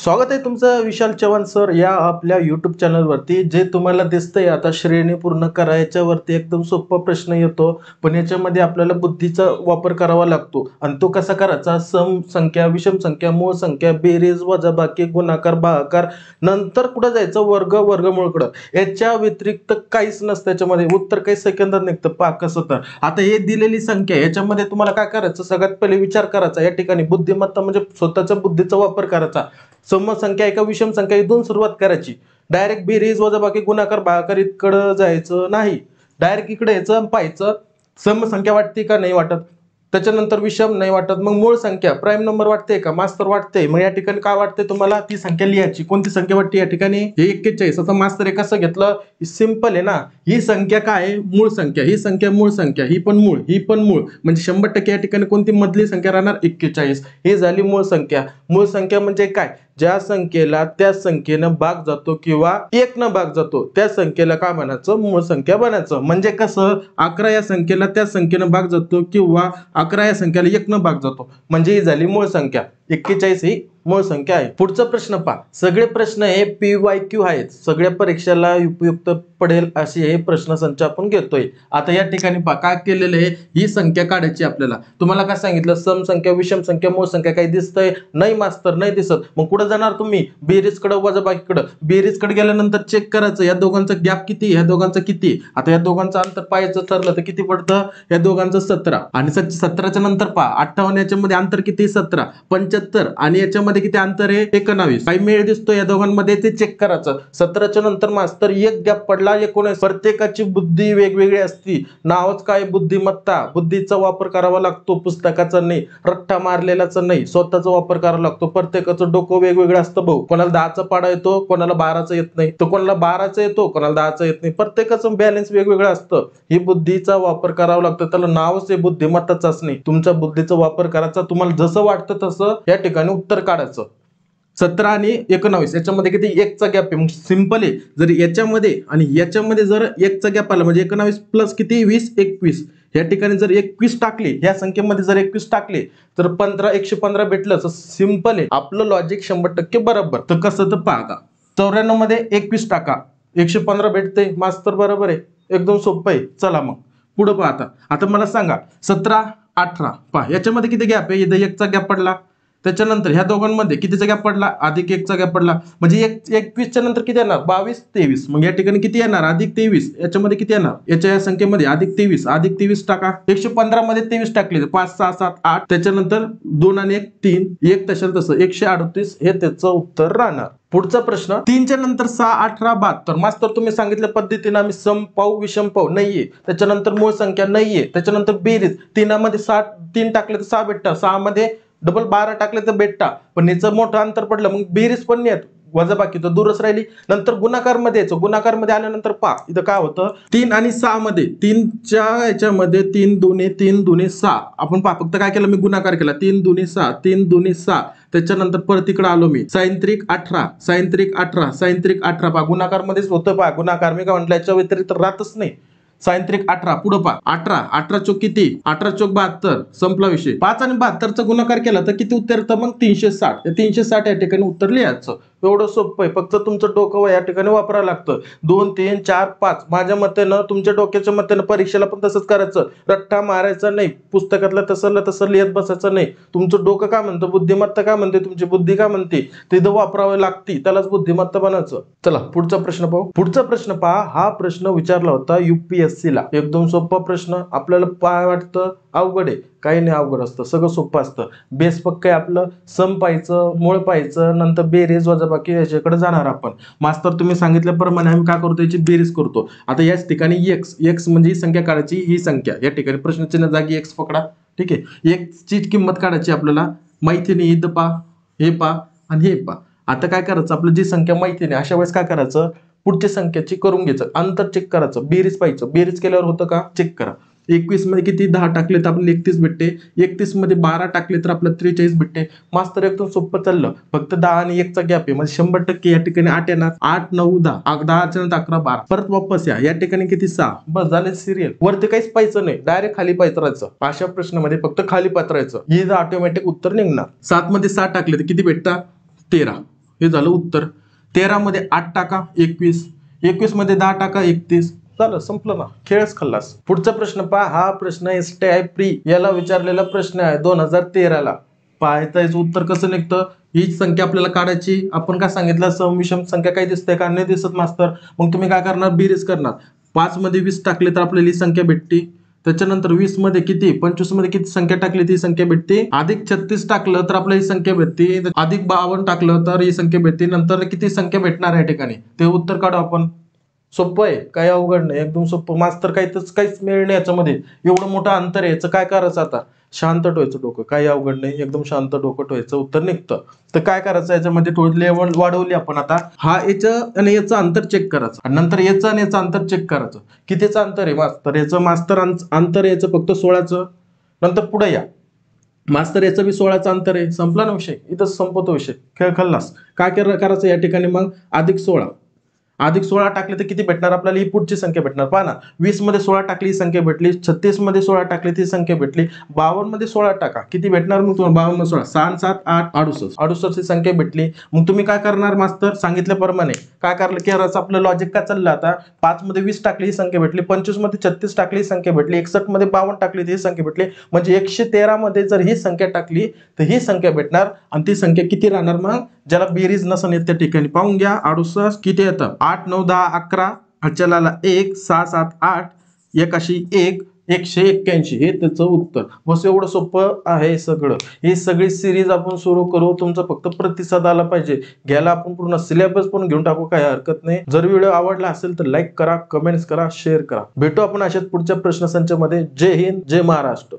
स्वागत आहे तुमचं विशाल चव्हाण सर या आपल्या यूट्यूब चॅनलवरती। जे तुम्हाला दिसतंय आता श्रेणी पूर्ण करायच्या वरती एकदम सोपा प्रश्न येतो, पण याच्यामध्ये आपल्याला बुद्धीचा वापर करावा लागतो। आणि तो कसा करायचा? सम संख्या, विषम संख्या, मूळ संख्या, बेरीज, वजाबाकी, गुणाकार, भागाकार, नंतर कुठं जायचं? वर्ग, वर्गमूळकडं। याच्या व्यतिरिक्त काहीच नसतं याच्यामध्ये। उत्तर काही सेकंदात निघतं। पहा कसं तर आता हे दिलेली संख्या याच्यामध्ये तुम्हाला काय करायचं? सगळ्यात पहिले विचार करायचा। या ठिकाणी बुद्धिमत्ता म्हणजे स्वतःच्या बुद्धीचा वापर करायचा। सम संख्या आहे का विषम संख्या इथून सुरुवात करायची। डायरेक्ट बेरीज वजाबाकी गुणाकार भागाकार इकडं जायचं नाही। डायरेक्ट इकडे यायचं पाहायचं सम संख्या वाटते का नाही वाटत, त्याच्यानंतर विषम नाही वाटत, मग मूळ संख्या प्राईम नंबर वाटते का, मास्तर वाटते, मग या ठिकाणी काय वाटते तुम्हाला? ती संख्या लिहायची। कोणती संख्या वाटते या ठिकाणी? हे 41। आता मास्तर हे कसं घेतलं? सिंपल आहे ना। ही संख्या काय आहे? मूळ संख्या। ही संख्या मूळ संख्या, ही पण मूळ, ही पण मूळ, म्हणजे 100% या ठिकाणी कोणती मधली संख्या राहणार? 41। ही झाली मूळ संख्या। मूळ संख्या म्हणजे काय? ज्या संख्येला त्या संख्येनं भाग जातो किंवा 1 न भाग जातो त्या संख्येला काय म्हणायचं? मूळ संख्या बनायचं। म्हणजे कसं? 11 या संख्येला त्या संख्येनं भाग जातो किंवा 11 या संख्येला 1 न भाग जातो, म्हणजे ही झाली मूळ संख्या। 41 ही मूळ संख्या आहे। पुढचा प्रश्न पहा। सगळे प्रश्न हे PYQ आहेत, सगळ्या परीक्षेला उपयुक्त पडेल असे हे प्रश्न संच आपण घेतोय। आता या ठिकाणी पहा काय केलेलं आहे, ही संख्या काढायची आपल्याला। तुम्हाला काय सांगितलं? सम संख्या, विषम संख्या, मूळ संख्या काही दिसतंय? नाही मास्तर, नाही दिसत। मग कुठं जाणार तुम्ही? बेरीजकडे, वजाबाकीकडे। बेरीजकडे गेल्यानंतर चेक करायचं या दोघांचा गॅप किती, या दोघांचा किती। आता या दोघांचं अंतर पाहायचं ठरलं तर किती पडतं? या दोघांचं 17 आणि 17च्या नंतर पहा 58 याच्यामध्ये अंतर किती? 17, 75 आणि याच्यामध्ये किती अंतर आहे? 19। काही मेळ दिसतो या दोघांमध्ये ते चेक करायचं। 17च्या नंतर मास्तर एक गॅप पडला 19। प्रत्येकाची बुद्धी वेगवेगळी असती, नावच काय? बुद्धिमत्ता। बुद्धीचा वापर करावा लागतो, पुस्तकाचा नाही, रट्टा मारलेलाचा नाही, स्वतःचा वापर करावा लागतो। प्रत्येकाचं डोकं वेगवेगळं असतं भाऊ। कोणाला 10चा पाडा येतो, कोणाला 12चा येत नाही, तो कोणाला 12चा येतो, कोणाला 10चा येत नाही। प्रत्येकाचं बॅलन्स वेगवेगळं असतं। ही बुद्धीचा वापर करावा लागतो, त्याला नावच आहे बुद्धिमत्ताच नाही। तुमच्या बुद्धीचा वापर करायचा, तुम्हाला जसं वाटतं तसं या ठिकाणी उत्तर काढायचं। 17 आणि 19 याच्यामध्ये किती? 1चा गॅप आहे। मग सिंपल आहे, जर याच्यामध्ये आणि याच्यामध्ये जर 1चा गॅप आला म्हणजे 19 प्लस किती? 20, 21। या ठिकाणी जर 21 टाकले, या संख्येमध्ये जर 21 टाकले तर 15, 115 भेटलं। तर सिंपल आहे, आपलं लॉजिक 100% बरोबर। तर कसं? तर पहा आता 94 मध्ये 21 टाका, 115 भेटते मास्तर, बरोबर आहे। एकदम सोपं आहे। चला मग पुढे पहा। आता मला सांगा 17, 18 पहा याच्यामध्ये किती गॅप आहे? इथं 1चा गॅप पडला, त्याच्यानंतर ह्या दोघांमध्ये कितीचा गॅप पडला? अधिक 1चा गॅप पडला, म्हणजे 21च्या नंतर किती येणार? 22, 23। मग या ठिकाणी किती येणार? अधिक 23। याच्यामध्ये किती येणार? याच्या या संख्येमध्ये अधिक 23 टाका। 115 मध्ये 23 टाकले 5, 6, 7, 8, त्याच्यानंतर 2 आणि 1 3, 1 तशाला तसं 138 हे त्याचं उत्तर राहणार। पुढचा प्रश्न 3च्या नंतर 6, 18, 72। मास्तर तुम्ही सांगितल्या पद्धतीने आम्ही सम पाहू, विषम पाहू, नाहीये। त्याच्यानंतर मूळ संख्या नाहीये, त्याच्यानंतर बेरीज, 3 मध्ये 3 टाकले तर 6 भेटतात, 6 मध्ये डबल 12 टाकले तर भेटता, पण याचं मोठं अंतर पडलं, मग बेरीज पण नाही येत, वजाबाकी तर दूरच राहिली। नंतर गुणाकार मध्ये यायचं, गुणाकार मध्ये आल्यानंतर पहा इथं काय होतं? 3 आणि 6 मध्ये 3च्या याच्यामध्ये 3 दुने 3 दुने 6 आपण पहा, फक्त काय केलं मी? गुणाकार केला। 3 दुने 6, 3 दुने 6, त्याच्यानंतर परत इकडे आलो मी, सायंत्रिक 18, सायंत्रिक 18, सायंत्रिक 18 पहा गुणाकार मध्येच होतं। पहा गुणाकार मी काय म्हटलं, याच्या व्यतिरिक्त राहतच नाही। सायंत्रिक 18 पुढे पहा 18, 18 चोक किती? 18 चोक 72, संपला विषय। 5 आणि 72चा गुणाकार केला तर किती उत्तर येतं? मग 360। 360 या ठिकाणी उत्तर लिहायचं। एवढं सोपं आहे, फक्त तुमचं डोकं या ठिकाणी वापरावं लागतं। 2, 3, 4, 5 माझ्या मतेनं, तुमच्या डोक्याच्या मतेनं परीक्षेला पण तसंच करायचं। रट्टा मारायचा नाही, पुस्तकातलं तसं लिहित बसायचं नाही। तुमचं डोकं काय म्हणतं, बुद्धिमत्ता काय म्हणते, तुमची बुद्धी काय म्हणते, तिथं वापरावं लागते, त्यालाच बुद्धिमत्ता बनायचं। चला पुढचा प्रश्न पाहू। पुढचा प्रश्न पहा, हा प्रश्न विचारला होता UPSC ला। एकदम सोपा प्रश्न। आपल्याला काय वाटतं अवघड आहे? काही नाही अवघड असतं, सगळं सोपं असतं। बेस पक्क आहे आपलं। सम पाहायचं, मूळ पाहायचं, नंतर बेरीज वजाबाकी याच्याकडे जाणार आपण। मास्तर तुम्ही सांगितल्याप्रमाणे आम्ही काय करतो? याची बेरीज करतो। आता याच ठिकाणी x म्हणजे ही संख्या काढायची, ही संख्या या ठिकाणी प्रश्नचिन्ह जागी x पकडा, ठीक आहे। x ची किंमत काढायची आपल्याला, माहिती नाही, इथं पहा, हे पहा आणि हे पहा। आता काय करायचं? आपलं जी संख्या माहिती नाही अशा वेळेस काय करायचं? पुढच्या संख्येची करून घ्यायचं, अंतर चेक करायचं, बेरीज पाहायचं। बेरीज केल्यावर होतं का? चेक करा। 21 मध्ये किती? 10 टाकले तर आपल्याला 31 भेटते। 31 मध्ये 12 टाकले तर आपल्याला 43 भेटते। मास्तर एकदम सोपं चाललं, फक्त 10 आणि 1चा गॅप आहे, म्हणजे 100% या ठिकाणी 8 येणार। 8, 9, 10, 10च्या नंतर 11, 12, परत वापस या ठिकाणी किती? 6। बस झाले सिरियल। वरती काहीच पाहायचं नाही, डायरेक्ट खाली पायत्रायचं। अशा प्रश्नामध्ये फक्त खाली पात्रायचं, हे ऑटोमॅटिक उत्तर निघणार। 7 मध्ये 6 टाकले तर किती भेटतात? 13। हे झालं उत्तर. 13 मध्ये 8 टाका 21, 21 मध्ये 10 टाका 31, झालं संपलं ना, खेळच खल्लास. पुढचा प्रश्न पहा. हा प्रश्न STI प्री याला विचारलेला प्रश्न आहे 2013ला. पाहायचं याचं उत्तर कसं निघतं. ही संख्या आपल्याला काढायची. आपण काय सांगितलं, समविषम संख्या काही दिसते का, नाही दिसत मास्तर. मग तुम्ही काय करणार, बेरीज करणार. 5 मध्ये 20 टाकले तर आपल्याला ही संख्या भेटते. त्याच्यानंतर 20 मध्ये किती, 25 मध्ये किती संख्या टाकली ती संख्या भेटते. अधिक 36 टाकलं तर आपल्याला ही संख्या भेटते. अधिक 52 टाकलं तर ही संख्या भेटते. नंतर किती संख्या भेटणार या ठिकाणी ते उत्तर काढू आपण. सोपं आहे, काही अवघड नाही, एकदम सोपं. मास्तर काहीच मिळ नाही याच्यामध्ये. एवढं मोठं अंतर आहे, याचं काय करायचं आता. शांत ठेवायचं डोकं, काही अवघड नाही, एकदम शांत डोकं ठेवायचं, उत्तर निघतं. तर काय करायचं, याच्यामध्ये थोडी लेवल वाढवली आपण आता. हा याचं आणि याचं अंतर चेक करायचं, आणि नंतर याचं आणि याचं अंतर चेक करायचं. कितीचं अंतर आहे मास्तर, याचं मास्तर अंतर याचं फक्त 16चं. नंतर पुढे या मास्तर, याचं बी 16चं अंतर आहे. संपला ना विषय, इथं संपवतो विषय, खेळ खल्लास. काय करायचं या ठिकाणी मग, अधिक 16 टाकले तर किती भेटणार आपल्याला, ही पुढची संख्या भेटणार. पहा ना, 20 मध्ये 16 टाकली ही संख्या भेटली, 36 मध्ये 16 टाकली ती संख्या भेटली, 52 मध्ये 16 टाका किती भेटणार मग तुम्हाला, 52 16 6 7 8 68 ची संख्या भेटली. मग तुम्ही काय करणार मास्तर, सांगितल्याप्रमाणे काय करायचं आपलं लॉजिक काय चाललं आता. 5 मध्ये 20 टाकली ही संख्या भेटली, 25 मध्ये 36 टाकली ही संख्या भेटली, 61 मध्ये 52 टाकली ही संख्या भेटली. म्हणजे 113 मध्ये जर ही संख्या टाकली तर ही संख्या भेटणार. आणि ती संख्या किती राहणार मग, ज्याला बेरीज नसन येत त्या ठिकाणी. पाहून घ्या, 68 किती येतं, 8 9 10 11, अचलाला 1 6 7 8 1 1 181, हे त्याचं उत्तर. बस एवढं सोपं आहे सगळं. ही सगळी सिरीज आपण सुरू करू, तुमचा फक्त प्रतिसाद आला पाहिजे. घ्यायला आपण पूर्ण सिलेबस पण घेऊन टाकू, काही हरकत नाही. जर व्हिडिओ आवडला असेल तर लाईक करा, कमेंट्स करा, शेअर करा. भेटू आपण अशाच पुढच्या प्रश्नसंचामध्ये. जय हिंद, जय महाराष्ट्र.